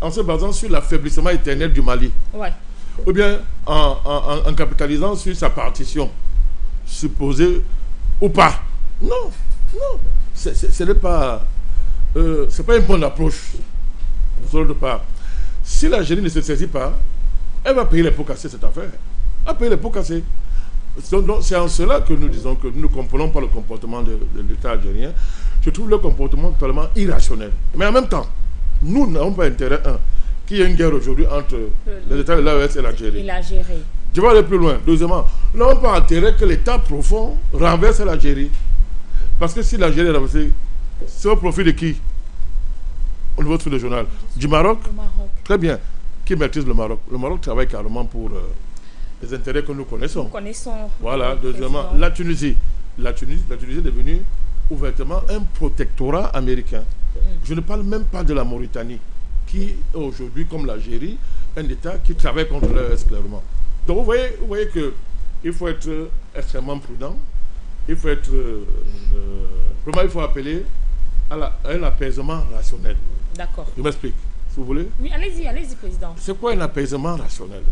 En se basant sur l'affaiblissement éternel du Mali, Ouais. ou bien en capitalisant sur sa partition, supposée ou pas. Non, non, ce n'est pas, c'est pas une bonne approche de l'autre part. Si l'Algérie ne se saisit pas, elle va payer les pots cassés, cette affaire. Elle va payer les pots cassés. Donc, c'est en cela que nous disons que nous ne comprenons pas le comportement de l'État algérien. Je trouve le comportement totalement irrationnel. Mais en même temps, nous n'avons pas intérêt, qu'il y ait une guerre aujourd'hui entre les États de l'AES et l'Algérie. Il a géré. Je vais aller plus loin. Deuxièmement, nous n'avons pas intérêt que l'État profond renverse l'Algérie. Parce que si l'Algérie est renversée, c'est au profit de qui? Au niveau de le journal. Du Maroc? Le Maroc. Très bien. Qui maîtrise le Maroc? Le Maroc travaille carrément pour les intérêts que nous connaissons. Nous connaissons. Voilà. Deuxièmement, la Tunisie. La Tunisie est devenue ouvertement un protectorat américain. Je ne parle même pas de la Mauritanie, qui est aujourd'hui, comme l'Algérie, un État qui travaille contre l'AES clairement. Donc vous voyez qu'il faut être extrêmement prudent. Il faut être... vraiment, il faut appeler à un apaisement rationnel. D'accord. Je m'explique, si vous voulez. Oui, allez-y, président. C'est quoi un apaisement rationnel?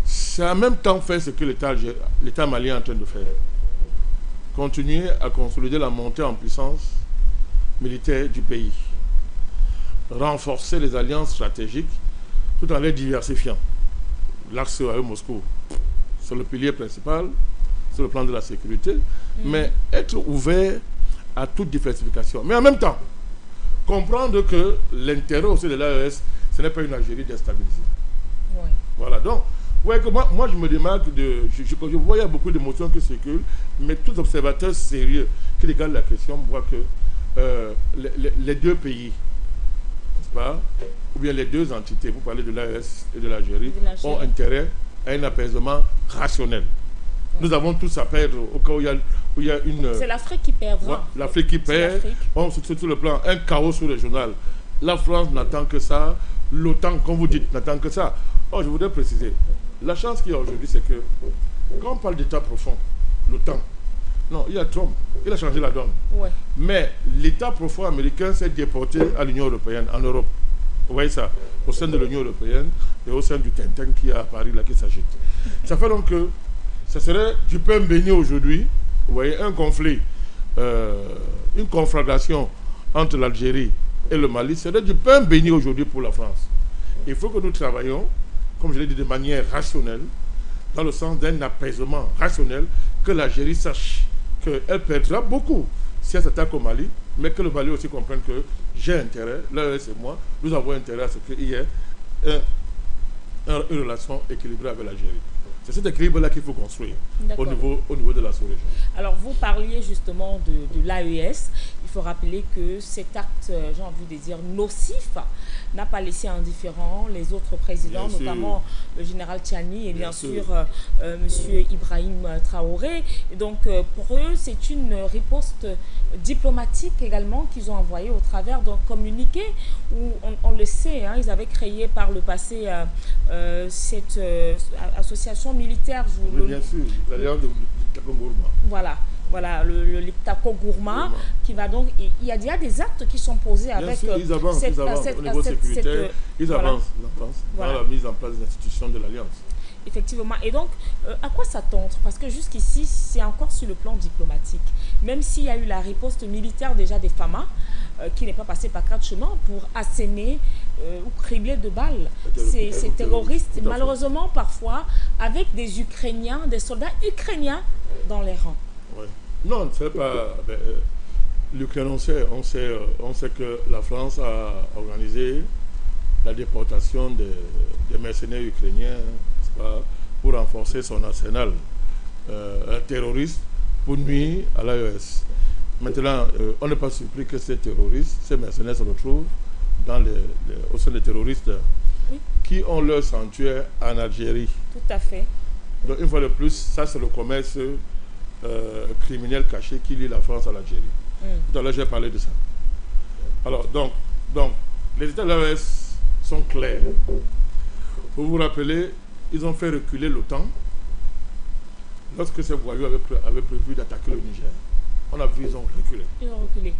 C'est en même temps faire ce que l'État malien est en train de faire. Continuer à consolider la montée en puissance militaire du pays. Renforcer les alliances stratégiques tout en les diversifiant. L'axe avec Moscou, c'est le pilier principal sur le plan de la sécurité, mais être ouvert à toute diversification. Mais en même temps, comprendre que l'intérêt aussi de l'AES, ce n'est pas une Algérie déstabilisée. Oui. Voilà, donc, ouais, que moi je me démarque je vois il y a beaucoup d'émotions qui circulent, mais tous observateurs sérieux qui regardent la question voient que les deux pays, n'est-ce pas, ou bien les deux entités, vous parlez de l'AES et de l'Algérie, ont intérêt à un apaisement rationnel. Nous avons tous à perdre au cas où il y a une... C'est l'Afrique qui perdra. L'Afrique qui perd. Sur le plan, un chaos sur le journal. La France n'attend que ça. L'OTAN, comme vous dites, n'attend que ça. Oh, je voudrais préciser. La chance qu'il y a aujourd'hui, c'est que quand on parle d'État profond, l'OTAN, non, il y a Trump. Il a changé la donne. Ouais. Mais l'État profond américain s'est déporté à l'Union européenne, en Europe. Vous voyez ça? Au sein de l'Union européenne et au sein du Tintin qui est à Paris, là, qui s'agite. Ça fait donc que ça serait du pain béni aujourd'hui. Vous voyez, un conflit, une conflagration entre l'Algérie et le Mali serait du pain béni aujourd'hui pour la France. Il faut que nous travaillions, comme je l'ai dit, de manière rationnelle, dans le sens d'un apaisement rationnel, que l'Algérie sache qu'elle perdra beaucoup si elle s'attaque au Mali, mais que le Mali aussi comprenne que j'ai intérêt, l'AES et moi, nous avons intérêt à ce qu'il y ait une relation équilibrée avec l'Algérie. C'est cet équilibre-là qu'il faut construire au niveau de la sous-région. Alors, vous parliez justement de l'AES. Il faut rappeler que cet acte, j'ai envie de dire, nocif, n'a pas laissé indifférent les autres présidents, notamment le général Tchani et bien sûr M. Ibrahim Traoré. Et donc, pour eux, c'est une riposte diplomatique également qu'ils ont envoyée au travers d'un communiqué où, on le sait, hein, ils avaient créé par le passé cette association militaire. Bien sûr, l'alliance de Liptako Gourma. Voilà, le Liptako Gourma qui va donc... Il y a déjà des actes qui sont posés avec... Bien sûr, ils avancent au niveau sécuritaire, ils avancent dans la mise en place des institutions de l'Alliance. Effectivement. Et donc, à quoi s'attendre? Parce que jusqu'ici, c'est encore sur le plan diplomatique. Même s'il y a eu la riposte militaire déjà des FAMA, qui n'est pas passée par quatre chemins pour asséner ou cribler de balles ces terroristes, malheureusement parfois avec des Ukrainiens, des soldats ukrainiens dans les rangs. Ouais. Non, c'est pas... L'Ukraine, on sait que la France a organisé la déportation des mercenaires ukrainiens pour renforcer son arsenal terroriste pour nuire à l'AES. Maintenant, on n'est pas surpris que ces terroristes, ces mercenaires se retrouvent au sein des terroristes qui ont leur sanctuaire en Algérie. Tout à fait. Donc, une fois de plus, ça c'est le commerce criminel caché qui lie la France à l'Algérie. Tout à l'heure, j'ai parlé de ça. Alors, donc les États de l'AES sont clairs. Vous vous rappelez, ils ont fait reculer l'OTAN lorsque ces voyous avaient prévu d'attaquer le Niger. On a vu, ils ont reculé. Ils ont reculé.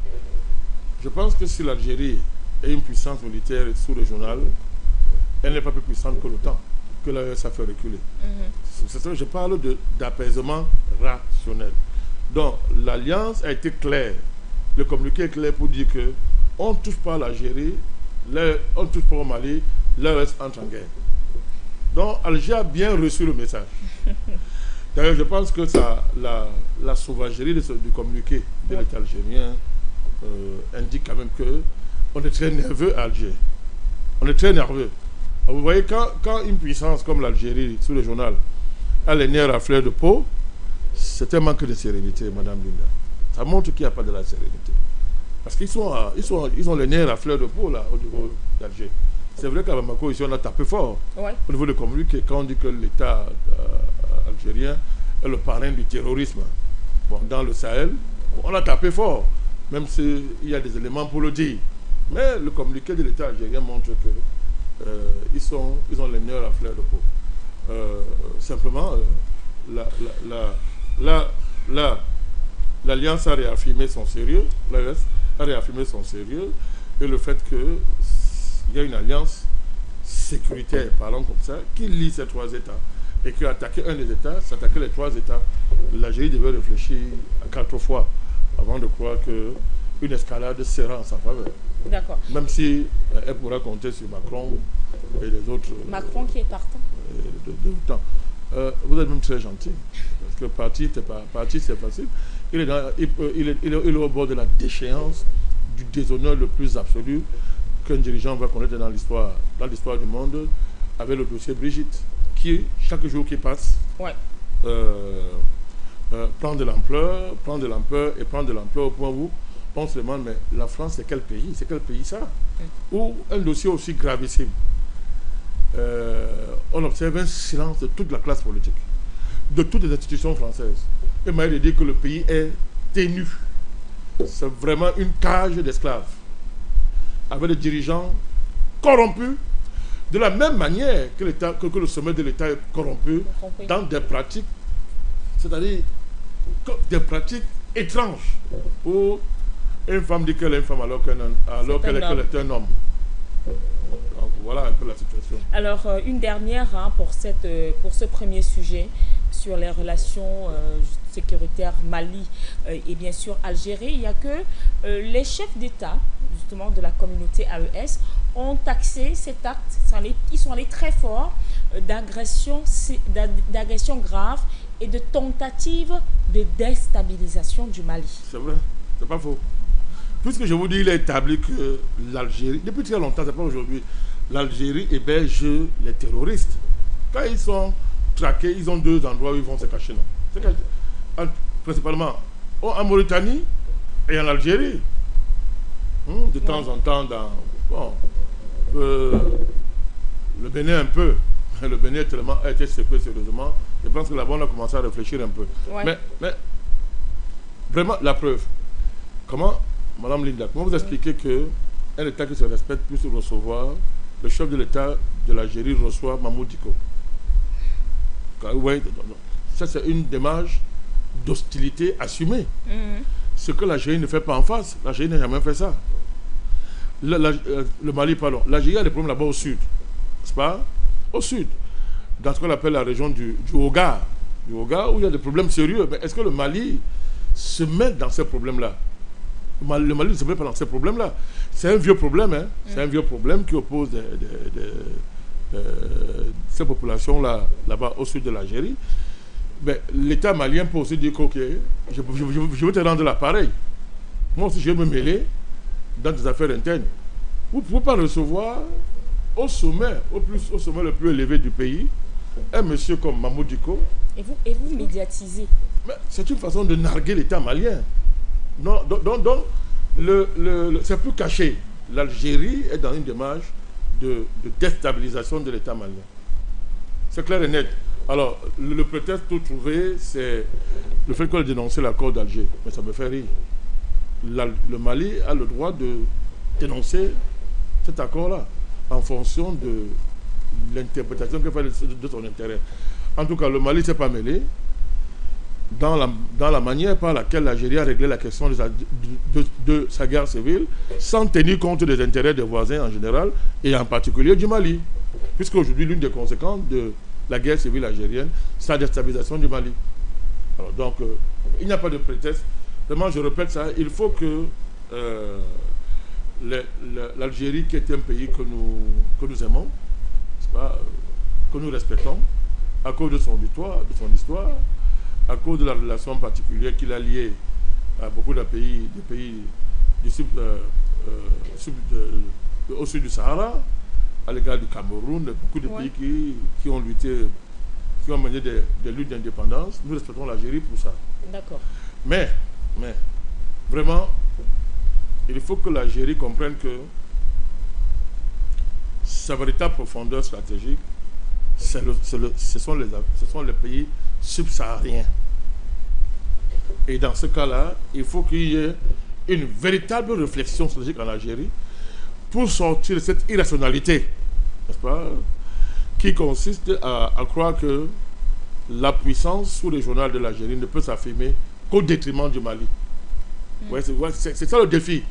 Je pense que si l'Algérie est une puissance militaire sous-régionale, elle n'est pas plus puissante que l'OTAN, que l'AES a fait reculer. C'est ça que je parle d'apaisement rationnel. Donc, l'alliance a été claire. Le communiqué est clair pour dire que on ne touche pas à l'Algérie, on ne touche pas au Mali, l'AES entre en guerre. Donc, Alger a bien reçu le message. D'ailleurs, je pense que la sauvagerie du communiqué de l'État algérien indique quand même qu'on est très nerveux à Alger. On est très nerveux. Vous voyez, quand une puissance comme l'Algérie, sous le journal, a les nerfs à fleur de peau, c'est un manque de sérénité, Madame Linda. Ça montre qu'il n'y a pas de la sérénité. Parce qu'ils ont les nerfs à fleur de peau, là, au niveau d'Alger. C'est vrai qu'à Bamako, ici, on a tapé fort. Ouais. Au niveau des communiqués, quand on dit que l'État algérien est le parrain du terrorisme, bon, dans le Sahel, on a tapé fort, même s'il y a des éléments pour le dire. Mais le communiqué de l'État algérien montre que ils ont les nerfs à fleur de peau. Simplement, l'Alliance a réaffirmé son sérieux, l'AES a réaffirmé son sérieux, et le fait qu'il y a une alliance sécuritaire, parlons comme ça, qui lie ces trois États, et qu'attaquer un des États, s'attaquer les trois États, l'Algérie devait réfléchir à 4 fois avant de croire qu'une escalade sera en sa faveur. D'accord. Même si elle pourra compter sur Macron et les autres. Macron qui est partant. De temps. Vous êtes même très gentil. Parce que parti c'est facile. Il est au bord de la déchéance, du déshonneur le plus absolu qu'un dirigeant va connaître dans l'histoire du monde, avec le dossier Brigitte, qui, chaque jour qui passe, prend de l'ampleur au point où on se demande, mais la France, c'est quel pays? C'est quel pays ça? Ou un dossier aussi gravissime. On observe un silence de toute la classe politique, de toutes les institutions françaises. Et m'a dit que le pays est tenu. C'est vraiment une cage d'esclaves, avec des dirigeants corrompus, de la même manière que le sommet de l'État est corrompu dans des pratiques, c'est-à-dire des pratiques étranges, où une femme dit qu'elle est une femme alors qu'elle est un homme. Donc voilà un peu la situation. Alors une dernière pour ce premier sujet sur les relations sécuritaires Mali et bien sûr Algérie. Il y a que les chefs d'État justement de la communauté AES ont taxé cet acte. Ils sont allés très fort d'agression grave et de tentative de déstabilisation du Mali. C'est vrai, c'est pas faux. Puisque je vous dis, il est établi que l'Algérie, depuis très longtemps, c'est pas aujourd'hui, l'Algérie héberge les terroristes. Quand ils sont traqués, ils ont 2 endroits où ils vont se cacher. Principalement en Mauritanie et en Algérie. De temps en temps, le Bénin un peu. Le Bénin a été secoué sérieusement. Je pense que là-bas, on a commencé à réfléchir un peu. Ouais. Mais vraiment, la preuve. Comment, Madame Linda, comment vous expliquez qu'un État qui se respecte puisse recevoir, le chef de l'État de l'Algérie reçoit Mahmoud Dicko? Ça, c'est une démarche d'hostilité assumée. Ce que l'Algérie ne fait pas en face. L'Algérie n'a jamais fait ça. Le Mali, pardon. L'Algérie a des problèmes là-bas au sud. N'est-ce pas? Au sud. Dans ce qu'on appelle la région du Hogar. Du Hogar, où il y a des problèmes sérieux. Mais est-ce que le Mali se met dans ces problèmes-là? Le Mali ne se met pas dans ces problèmes-là. C'est un vieux problème. Hein? C'est un vieux problème qui oppose ces populations-là-bas au sud de l'Algérie. Mais l'État malien peut aussi dire ok, je veux te rendre l'appareil. Moi aussi, je vais me mêler dans des affaires internes. Vous ne pouvez pas recevoir au sommet le plus élevé du pays, un monsieur comme Mahmoud Dicko. Et vous médiatisez. Mais c'est une façon de narguer l'État malien. Non, donc c'est plus caché. L'Algérie est dans une démarche de déstabilisation de l'État malien. C'est clair et net. Alors, le prétexte tout trouvé, c'est le fait qu'on ait dénoncé l'accord d'Alger. Mais ça me fait rire. Le Mali a le droit de dénoncer cet accord-là en fonction de l'interprétation qu'il fait de son intérêt. En tout cas, le Mali ne s'est pas mêlé. dans la manière par laquelle l'Algérie a réglé la question de sa guerre civile, sans tenir compte des intérêts des voisins en général, et en particulier du Mali. Puisqu'aujourd'hui, l'une des conséquences de la guerre civile algérienne, c'est la déstabilisation du Mali. Alors, donc, il n'y a pas de prétexte. Vraiment, je répète ça, il faut que l'Algérie, qui est un pays que nous aimons, que nous respectons, à cause de son histoire, à cause de la relation particulière qu'il a liée à beaucoup de pays du au sud du Sahara, à l'égard du Cameroun, beaucoup de pays qui ont lutté, qui ont mené des luttes d'indépendance. Nous respectons l'Algérie pour ça. D'accord. Mais, vraiment, il faut que l'Algérie comprenne que sa véritable profondeur stratégique, ce sont les pays subsahariens. Et dans ce cas-là, il faut qu'il y ait une véritable réflexion stratégique en Algérie pour sortir de cette irrationalité, n'est-ce pas, qui consiste à croire que la puissance sous-régionale de l'Algérie ne peut s'affirmer qu'au détriment du Mali. C'est ça le défi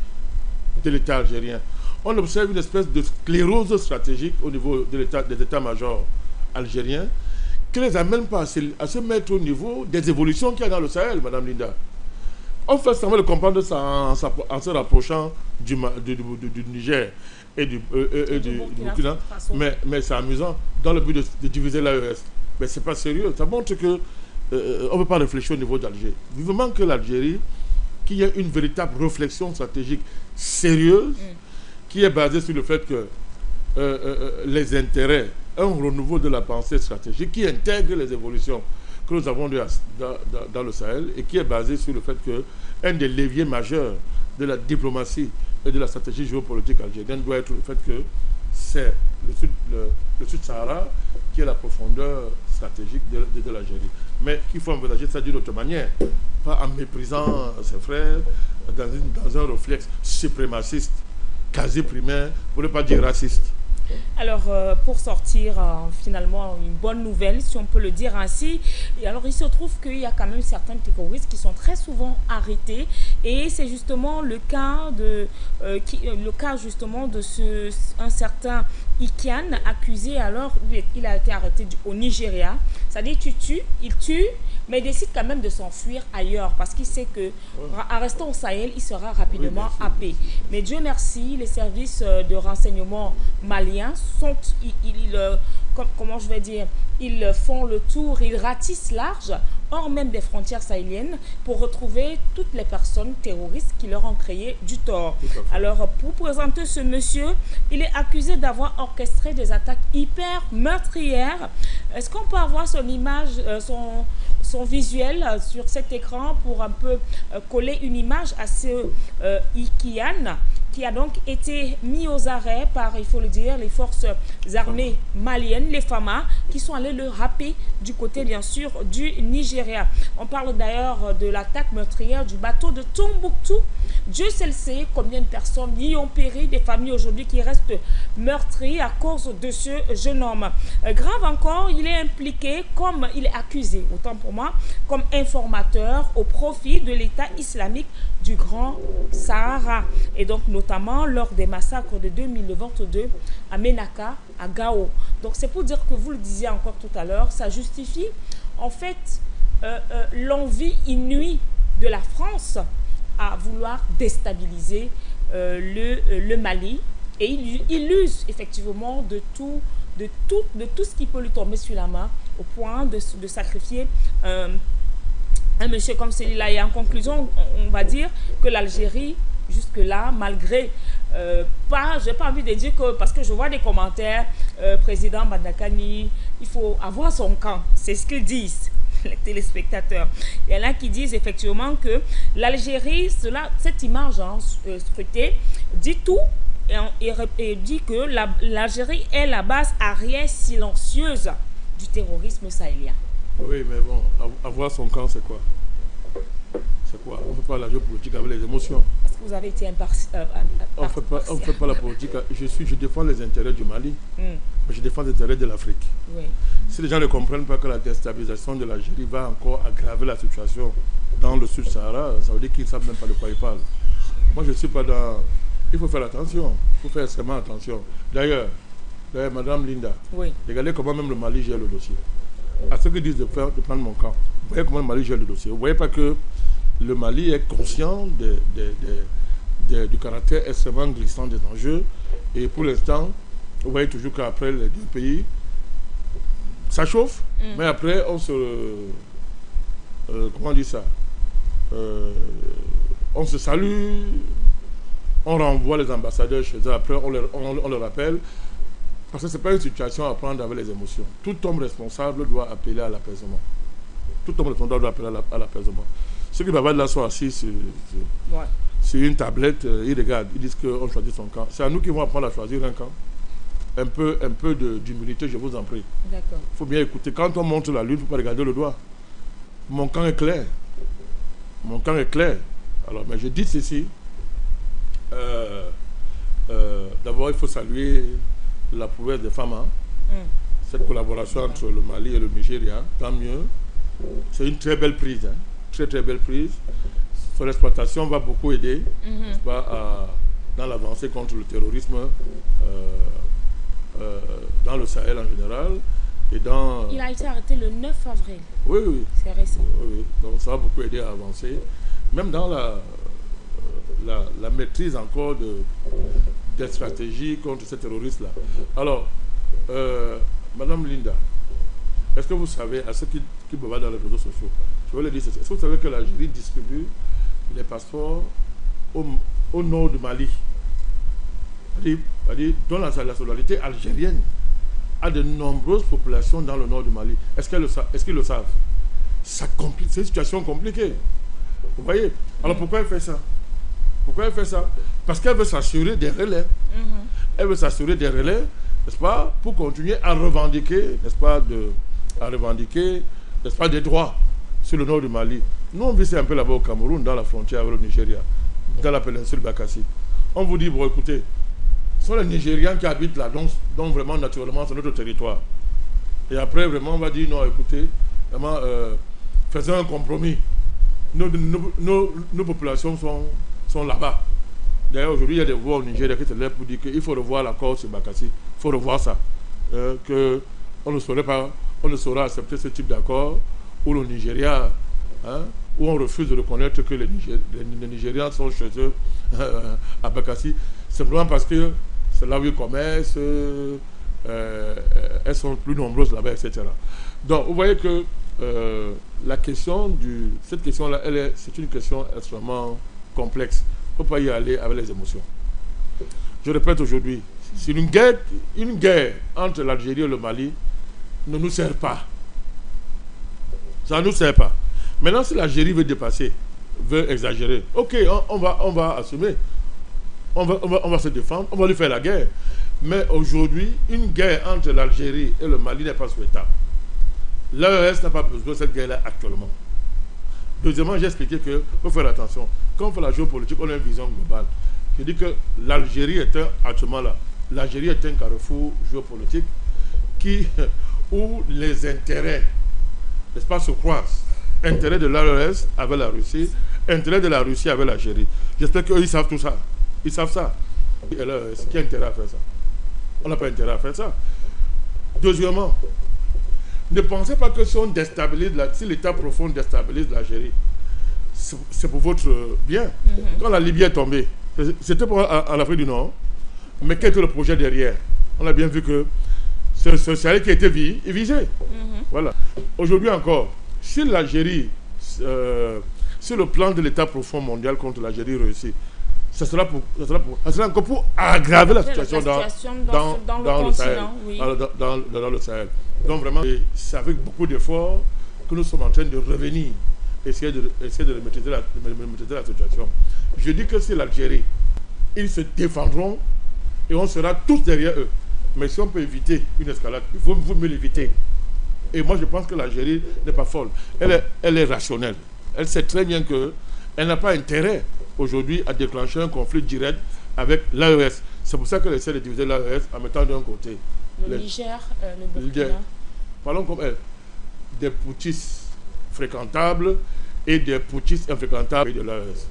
de l'État algérien. On observe une espèce de sclérose stratégique au niveau des états-majors algériens qui ne les amène pas à se mettre au niveau des évolutions qu'il y a dans le Sahel, Madame Linda. On fait semblant de comprendre ça en se rapprochant du Niger et du Burkina, mais c'est amusant, dans le but de diviser l'AES. Mais ce n'est pas sérieux. Ça montre que on ne peut pas réfléchir au niveau d'Alger. Vivement que l'Algérie, qu'il y ait une véritable réflexion stratégique sérieuse, qui est basée sur le fait que les intérêts, un renouveau de la pensée stratégique qui intègre les évolutions que nous avons dans le Sahel et qui est basé sur le fait qu'un des leviers majeurs de la diplomatie et de la stratégie géopolitique algérienne doit être le fait que c'est le Sud-Sahara qui est la profondeur stratégique de l'Algérie. Mais qu'il faut envisager ça d'une autre manière, pas en méprisant ses frères, dans un réflexe suprémaciste, quasi primaire, pour ne pas dire raciste. Alors, pour sortir finalement une bonne nouvelle, si on peut le dire ainsi, et alors il se trouve qu'il y a quand même certains terroristes qui sont très souvent arrêtés, et c'est justement le cas de un certain Ikian, accusé. Alors il a été arrêté au Nigeria. C'est-à-dire il tue, mais il décide quand même de s'enfuir ailleurs parce qu'il sait que en restant au Sahel, il sera rapidement happé. Mais Dieu merci, les services de renseignement maliens sont, comment je vais dire, ils font le tour, ils ratissent large, hors même des frontières sahéliennes, pour retrouver toutes les personnes terroristes qui leur ont créé du tort. Alors, pour présenter ce monsieur, il est accusé d'avoir orchestré des attaques hyper meurtrières. Est-ce qu'on peut avoir son image, son visuel sur cet écran pour un peu coller une image à ce Ikian, qui a donc été mis aux arrêts par, il faut le dire, les forces armées maliennes, les FAMA, qui sont allés le happer du côté, bien sûr, du Nigeria. On parle d'ailleurs de l'attaque meurtrière du bateau de Tombouctou. Dieu seul sait combien de personnes y ont péri, des familles aujourd'hui qui restent meurtries à cause de ce jeune homme. Grave encore, il est impliqué, comme il est accusé, autant pour moi, comme informateur au profit de l'État islamique du Grand Sahara. Et donc, notamment lors des massacres de 2022 à Ménaka, à Gao. Donc, c'est pour dire que vous le disiez encore tout à l'heure, ça justifie en fait l'envie inouïe de la France à vouloir déstabiliser le Mali. Et il use effectivement de tout ce qui peut lui tomber sur la main au point de sacrifier un monsieur comme celui-là. Et en conclusion, on va dire que l'Algérie, jusque-là, malgré j'ai pas envie de dire que, parce que je vois des commentaires, président Bandakani, il faut avoir son camp, c'est ce qu'ils disent, les téléspectateurs. Il y en a qui disent effectivement que l'Algérie, cette image scrutée, dit tout et dit que l'Algérie est la base arrière silencieuse du terrorisme sahélien. Oui, mais bon, avoir son camp, c'est quoi? C'est quoi? On ne fait pas la géopolitique avec les émotions. Parce que vous avez été impartial. On ne fait pas la politique. Je défends les intérêts du Mali, mais je défends les intérêts de l'Afrique. Oui. Si les gens ne comprennent pas que la déstabilisation de l'Algérie va encore aggraver la situation dans le Sud-Sahara, ça veut dire qu'ils ne savent même pas de quoi ils parlent. Moi, je ne suis pas dans... Il faut faire attention. Il faut faire extrêmement attention. D'ailleurs, Madame Linda, regardez comment même le Mali gère le dossier. À ceux qui disent de prendre mon camp, vous voyez comment le Mali gère le dossier. Vous ne voyez pas que le Mali est conscient du caractère extrêmement glissant des enjeux. Et pour l'instant, vous voyez toujours qu'après les deux pays, ça chauffe, mais après, on se... comment on dit ça, on se salue, on renvoie les ambassadeurs chez eux, après on le rappelle, parce que ce n'est pas une situation à prendre avec les émotions. Tout homme responsable doit appeler à l'apaisement. Tout homme responsable doit appeler à l'apaisement. Ceux qui bavardent là sont assis sur une tablette, ils regardent, ils disent qu'on choisit son camp. C'est à nous qui vont apprendre à choisir un camp. Un peu d'humilité, je vous en prie. D'accord. Il faut bien écouter. Quand on montre la lune, il ne faut pas regarder le doigt. Mon camp est clair. Mon camp est clair. Alors, mais je dis ceci. D'abord, il faut saluer la prouesse des femmes. Cette collaboration entre le Mali et le Nigeria, tant mieux. C'est une très belle prise. Très, très belle prise. Son exploitation va beaucoup aider, n'est-ce pas, dans l'avancée contre le terrorisme. Dans le Sahel en général et dans... Il a été arrêté le 9 avril. Oui, oui. C'est récent. Oui. Donc ça va beaucoup aider à avancer. Même dans la maîtrise encore des stratégies contre ces terroristes-là. Alors, Madame Linda, est-ce que vous savez, à ceux qui bavardent dans les réseaux sociaux, je vais le dire, est-ce que vous savez que l'Algérie distribue les passeports au nord du Mali? Dans la solidarité algérienne a de nombreuses populations dans le nord du Mali. Est-ce qu'ils le savent? C'est une situation compliquée. Vous voyez? Alors pourquoi elle fait ça? Pourquoi elle fait ça? Parce qu'elle veut s'assurer des relais. Elle veut s'assurer des relais, n'est-ce pas, pour continuer à revendiquer, n'est-ce pas, n'est-ce pas, des droits sur le nord du Mali. Nous, on vit un peu là-bas au Cameroun, dans la frontière avec le Nigeria, dans la péninsule Bakassi. On vous dit, bon, écoutez, ce sont les Nigérians qui habitent là, donc vraiment naturellement c'est notre territoire. Et après vraiment on va dire non, écoutez, vraiment faisons un compromis. Nos populations sont là-bas. D'ailleurs aujourd'hui il y a des voix au Nigeria qui se lèvent pour dire qu'il faut revoir l'accord sur Bakassi. Il faut revoir ça. On ne saura accepter ce type d'accord où le Nigeria, où on refuse de reconnaître que les Nigérians sont chez eux à Bakassi, simplement parce que c'est là où ils commercent, elles sont plus nombreuses là-bas, etc. Donc, vous voyez que cette question-là, c'est une question extrêmement complexe. Il ne faut pas y aller avec les émotions. Je répète aujourd'hui, si une guerre entre l'Algérie et le Mali ne nous sert pas, ça ne nous sert pas. Maintenant, si l'Algérie veut dépasser, veut exagérer, ok, on va assumer. On va se défendre, on va lui faire la guerre. Mais aujourd'hui, une guerre entre l'Algérie et le Mali n'est pas souhaitable. L'AES n'a pas besoin de cette guerre-là actuellement. Deuxièmement, j'ai expliqué qu'il faut faire attention. Quand on fait la géopolitique, on a une vision globale. Je dis que l'Algérie est actuellement là. L'Algérie est un carrefour géopolitique où les intérêts, n'est-ce pas, se croisent. Intérêt de l'AES avec la Russie, intérêt de la Russie avec l'Algérie. J'espère qu'ils savent tout ça. Ils savent ça. Et là, qui a intérêt à faire ça? On n'a pas intérêt à faire ça. Deuxièmement, ne pensez pas que si on déstabilise, si l'État profond déstabilise l'Algérie, c'est pour votre bien. Quand la Libye est tombée, c'était pour en Afrique du Nord, mais quel était le projet derrière? On a bien vu que c'est Sahel qui a été visé. Voilà. Aujourd'hui encore, si l'Algérie, si le plan de l'État profond mondial contre l'Algérie réussit, ça sera encore pour aggraver la situation dans le Sahel. Oui. Dans le Sahel. Donc vraiment, c'est avec beaucoup d'efforts que nous sommes en train de revenir, essayer de maîtriser la situation. Je dis que c'est l'Algérie. Ils se défendront et on sera tous derrière eux. Mais si on peut éviter une escalade, il faut mieux l'éviter. Et moi, je pense que l'Algérie n'est pas folle. Elle est rationnelle. Elle sait très bien qu'elle n'a pas intérêt aujourd'hui à déclencher un conflit direct avec l'AES. C'est pour ça qu'elle essaie de diviser l'AES en mettant d'un côté le Niger, le Burkina. parlons comme elle, des putschistes fréquentables et des putschistes infréquentables de l'AES.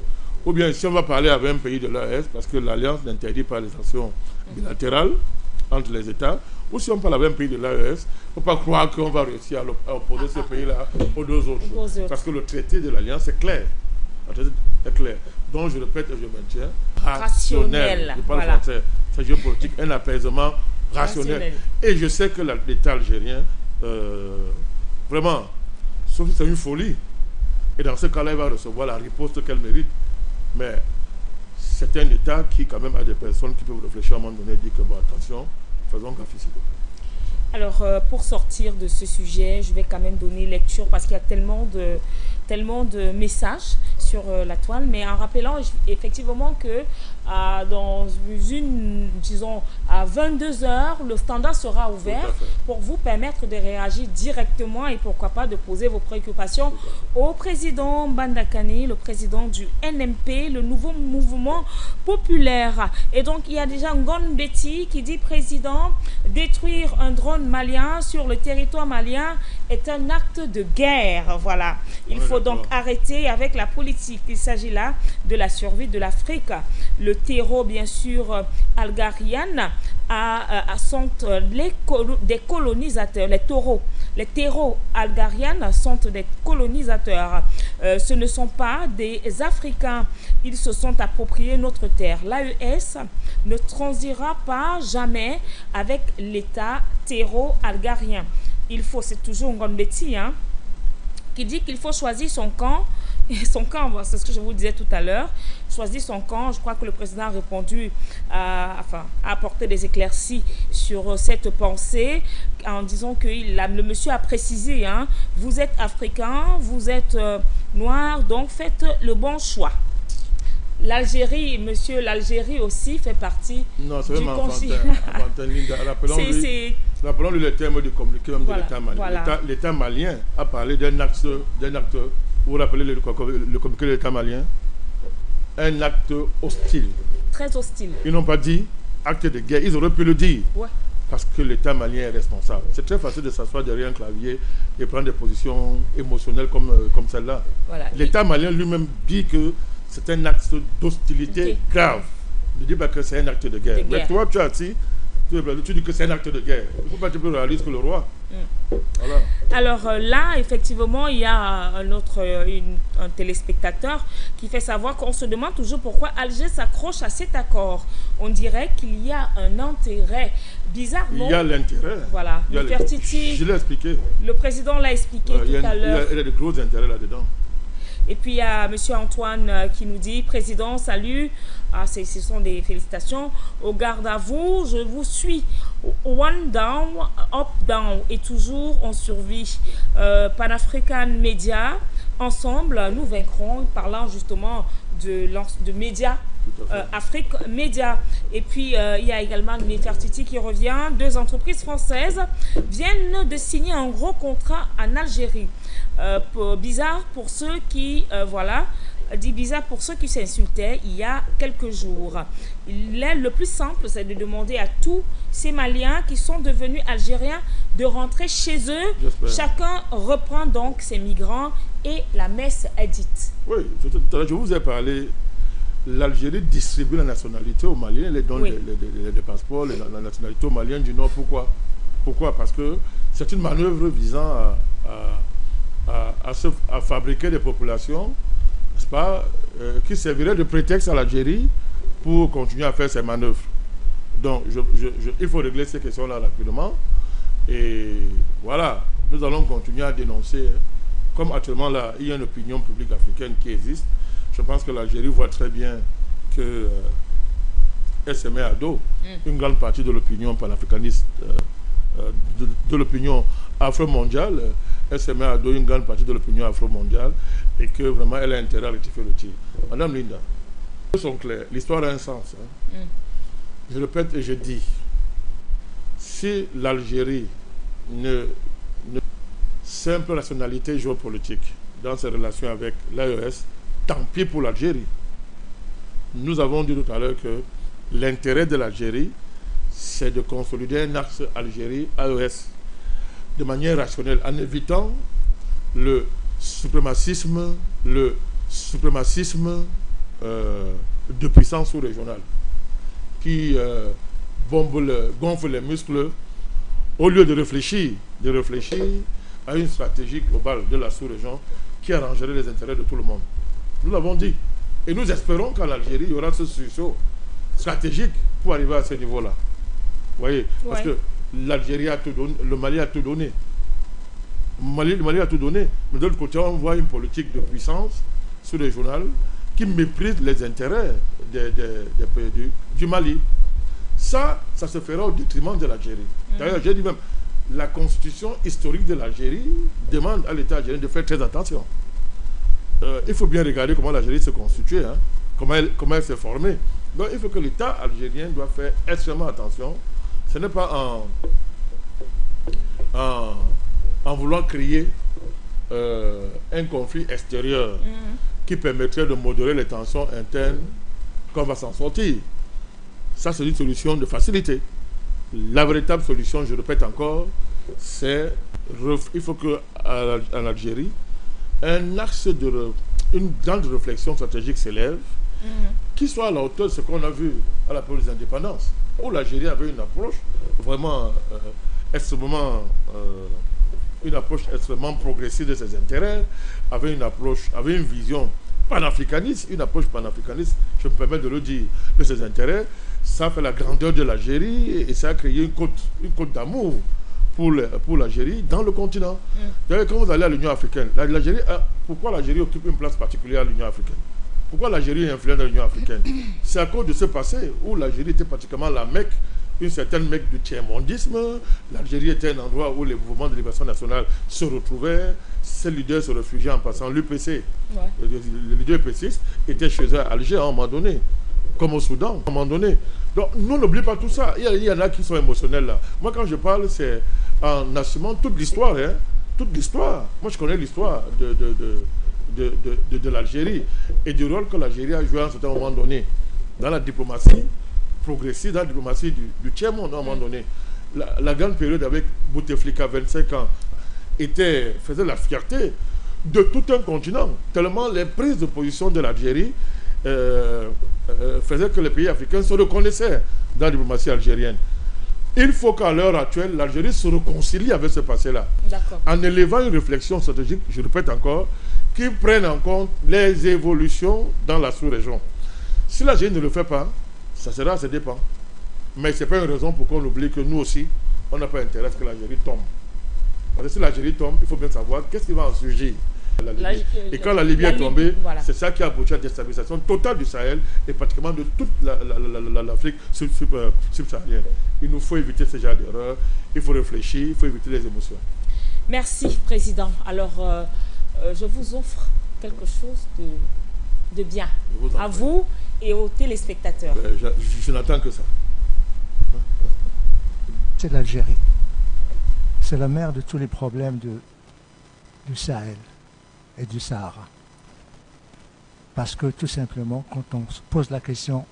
Ou bien si on va parler avec un pays de l'AES, parce que l'Alliance n'interdit pas les actions bilatérales entre les États, ou si on parle avec un pays de l'AES, il ne faut pas croire qu'on va réussir à opposer ce pays-là aux deux autres. Parce que le traité de l'Alliance est clair. Le traité est clair. Donc je répète et je maintiens, rationnel. Je parle français, c'est géopolitique, un apaisement rationnel. Et je sais que l'État algérien, vraiment, sauf que c'est une folie. Et dans ce cas-là, il va recevoir la riposte qu'elle mérite. Mais c'est un État qui, quand même, a des personnes qui peuvent réfléchir à un moment donné et dire que, bon, attention, faisons gaffe ici. Alors, pour sortir de ce sujet, je vais quand même donner lecture parce qu'il y a tellement de messages sur la toile, mais en rappelant effectivement que dans disons, à 22h, le standard sera ouvert pour vous permettre de réagir directement et pourquoi pas de poser vos préoccupations au président Bandakani, le président du NMP, le nouveau mouvement populaire. Et donc, il y a déjà Ngon Betty qui dit, président, détruire un drone malien sur le territoire malien est un acte de guerre. Voilà. Il faut donc arrêter avec la politique. Il s'agit là de la survie de l'Afrique. Le terreau, bien sûr, algérien sont des colonisateurs. Les terreaux algériens sont des colonisateurs. Ce ne sont pas des Africains. Ils se sont appropriés notre terre. L'AES ne transira pas jamais avec l'État terreau algérien. Il faut, c'est toujours Ngambeti, hein, qui dit qu'il faut choisir son camp. Et son camp, c'est ce que je vous disais tout à l'heure, choisir son camp. Je crois que le président a répondu, a apporté des éclaircies sur cette pensée en disant que le monsieur a précisé, hein, vous êtes africain, vous êtes noir, donc faites le bon choix. L'Algérie, monsieur, l'Algérie aussi fait partie du continent. Rappelons-lui les termes de communiqué de l'État malien. L'État malien a parlé d'un acte, vous vous rappelez le communiqué de l'État malien? Un acte hostile. Très hostile. Ils n'ont pas dit acte de guerre, ils auraient pu le dire. Ouais. Parce que l'État malien est responsable. C'est très facile de s'asseoir derrière un clavier et prendre des positions émotionnelles comme celle-là. Voilà. L'État malien lui-même dit que c'est un acte d'hostilité grave. Il ne dit pas que c'est un acte de guerre. Mais toi, tu as dit, tu dis que c'est un acte de guerre. Il ne faut pas être plus réaliste que le roi. Voilà. Alors là, effectivement, il y a un téléspectateur qui fait savoir qu'on se demande toujours pourquoi Alger s'accroche à cet accord. On dirait qu'il y a un intérêt. Bizarrement. Il y a l'intérêt. Voilà. Je l'ai expliqué. Le président l'a expliqué tout à l'heure. Il y a de gros intérêts là-dedans. Et puis il y a M. Antoine qui nous dit, président, salut, ce sont des félicitations, au garde à vous, je vous suis, one down, up down, et toujours on survit. Pan-African Media, ensemble, nous vaincrons, parlant justement de médias. Afrique Média. Et puis il y a également Nefertiti qui revient. 2 entreprises françaises viennent de signer un gros contrat en Algérie. Bizarre pour ceux qui dit bizarre pour ceux qui s'insultaient il y a quelques jours. Le plus simple, c'est de demander à tous ces Maliens qui sont devenus Algériens de rentrer chez eux. Chacun reprend donc ses migrants et la messe est dite. Oui, je vous ai parlé. L'Algérie distribue la nationalité aux Maliens, les donne les passeports, la nationalité aux Maliens du Nord. Pourquoi? Parce que c'est une manœuvre visant à fabriquer des populations, n'est-ce pas, qui serviraient de prétexte à l'Algérie pour continuer à faire ces manœuvres. Donc, il faut régler ces questions-là rapidement. Et voilà, nous allons continuer à dénoncer. Comme actuellement, là, il y a une opinion publique africaine qui existe. Je pense que l'Algérie voit très bien que elle se met à dos une grande partie de l'opinion panafricaniste, de l'opinion afro-mondiale. Elle se met à dos une grande partie de l'opinion afro-mondiale et que vraiment elle a intérêt à rectifier le tir. Madame Linda, les choses sont claires. L'histoire a un sens. Hein. Je répète et je dis, si l'Algérie simple rationalité géopolitique dans ses relations avec l'AES, tant pis pour l'Algérie. Nous avons dit tout à l'heure que l'intérêt de l'Algérie, c'est de consolider un axe Algérie-AES. de manière rationnelle, en évitant le suprémacisme de puissance sous-régionale qui gonfle les muscles au lieu de réfléchir à une stratégie globale de la sous-région qui arrangerait les intérêts de tout le monde. Nous l'avons dit. Et nous espérons qu'en Algérie, il y aura ce sursaut stratégique pour arriver à ce niveau-là. Vous voyez, parce que l'Algérie a tout donné, le Mali a tout donné. Le Mali a tout donné, mais de l'autre côté, on voit une politique de puissance sous-régionale qui méprise les intérêts des pays du Mali. Ça se fera au détriment de l'Algérie. D'ailleurs, j'ai dit même, la constitution historique de l'Algérie demande à l'État algérien de faire très attention. Il faut bien regarder comment l'Algérie se constitue, hein, comment elle s'est formée. Donc il faut que l'État algérien doit faire extrêmement attention. Ce n'est pas en voulant créer un conflit extérieur qui permettrait de modérer les tensions internes qu'on va s'en sortir. Ça, c'est une solution de facilité. La véritable solution, je répète encore, c'est il faut qu'en Algérie, un axe une grande réflexion stratégique s'élève qui soit à la hauteur de ce qu'on a vu à la période des indépendances, où l'Algérie avait une approche vraiment extrêmement progressive de ses intérêts, avait une vision panafricaniste, une approche panafricaniste, je me permets de le dire, de ses intérêts. Ça fait la grandeur de l'Algérie et ça a créé une côte d'amour pour l'Algérie dans le continent. D'ailleurs, quand vous allez à l'Union africaine, pourquoi l'Algérie occupe une place particulière à l'Union africaine? Pourquoi l'Algérie est influente dans l'Union africaine? C'est à cause de ce passé où l'Algérie était pratiquement la Mecque, une certaine Mecque du tiers-mondisme. L'Algérie était un endroit où les mouvements de libération nationale se retrouvaient. Ces leaders se réfugiaient en passant l'UPC. Les leaders UPCistes étaient chez eux à Alger à un moment donné, comme au Soudan, à un moment donné. Donc, nous n'oublions pas tout ça. Il y en a qui sont émotionnels là. Moi, quand je parle, c'est en assumant toute l'histoire. Hein, toute l'histoire. Moi, je connais l'histoire de l'Algérie et du rôle que l'Algérie a joué à un certain moment donné dans la diplomatie progressiste, dans la diplomatie du tiers-monde à un moment donné. La grande période avec Bouteflika, 25 ans, faisait la fierté de tout un continent, tellement les prises de position de l'Algérie faisaient que les pays africains se reconnaissaient dans la diplomatie algérienne. Il faut qu'à l'heure actuelle, l'Algérie se réconcilie avec ce passé-là, en élevant une réflexion stratégique, je répète encore, qui prenne en compte les évolutions dans la sous-région. Si l'Algérie ne le fait pas, ça sera à ses dépens. Mais ce n'est pas une raison pour qu'on oublie que nous aussi, on n'a pas intérêt à ce que l'Algérie tombe. Parce que si l'Algérie tombe, il faut bien savoir qu'est-ce qui va en surgir. Et quand la Libye est tombée, c'est ça qui a abouti à la déstabilisation totale du Sahel et pratiquement de toute l'Afrique subsaharienne. Il nous faut éviter ce genre d'erreurs, il faut réfléchir, il faut éviter les émotions. Merci, Président. Alors, je vous offre quelque chose de bien à vous et aux téléspectateurs. Je n'attends que ça. C'est l'Algérie. C'est la mère de tous les problèmes du Sahel et du Sahara. Parce que tout simplement, quand on se pose la question,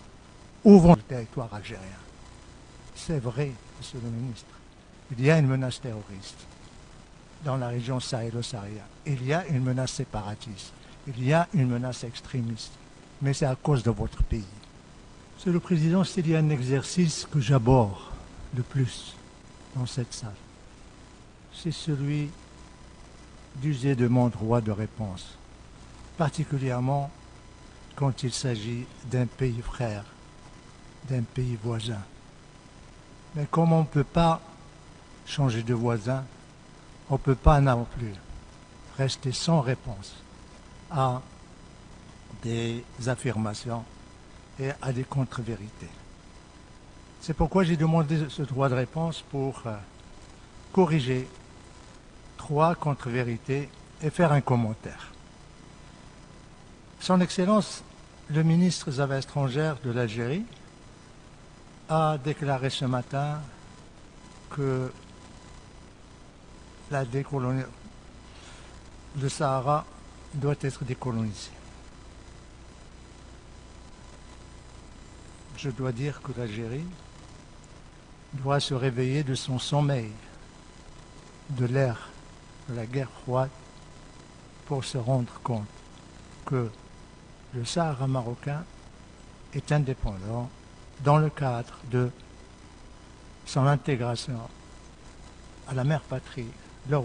ouvrons le territoire algérien. C'est vrai, monsieur le ministre, il y a une menace terroriste dans la région sahélo-saharienne. Il y a une menace séparatiste. Il y a une menace extrémiste. Mais c'est à cause de votre pays. Monsieur le Président, s'il y a un exercice que j'aborde le plus dans cette salle, c'est celui d'user de mon droit de réponse, particulièrement quand il s'agit d'un pays frère, d'un pays voisin. Mais comme on ne peut pas changer de voisin, on ne peut pas non plus rester sans réponse à des affirmations et à des contre-vérités. C'est pourquoi j'ai demandé ce droit de réponse pour corriger 3 contre-vérités et faire un commentaire. Son Excellence, le ministre des Affaires étrangères de l'Algérie, a déclaré ce matin que le Sahara doit être décolonisé. Je dois dire que l'Algérie doit se réveiller de son sommeil de l'ère de la guerre froide pour se rendre compte que le Sahara marocain est indépendant dans le cadre de son intégration à la mère patrie, le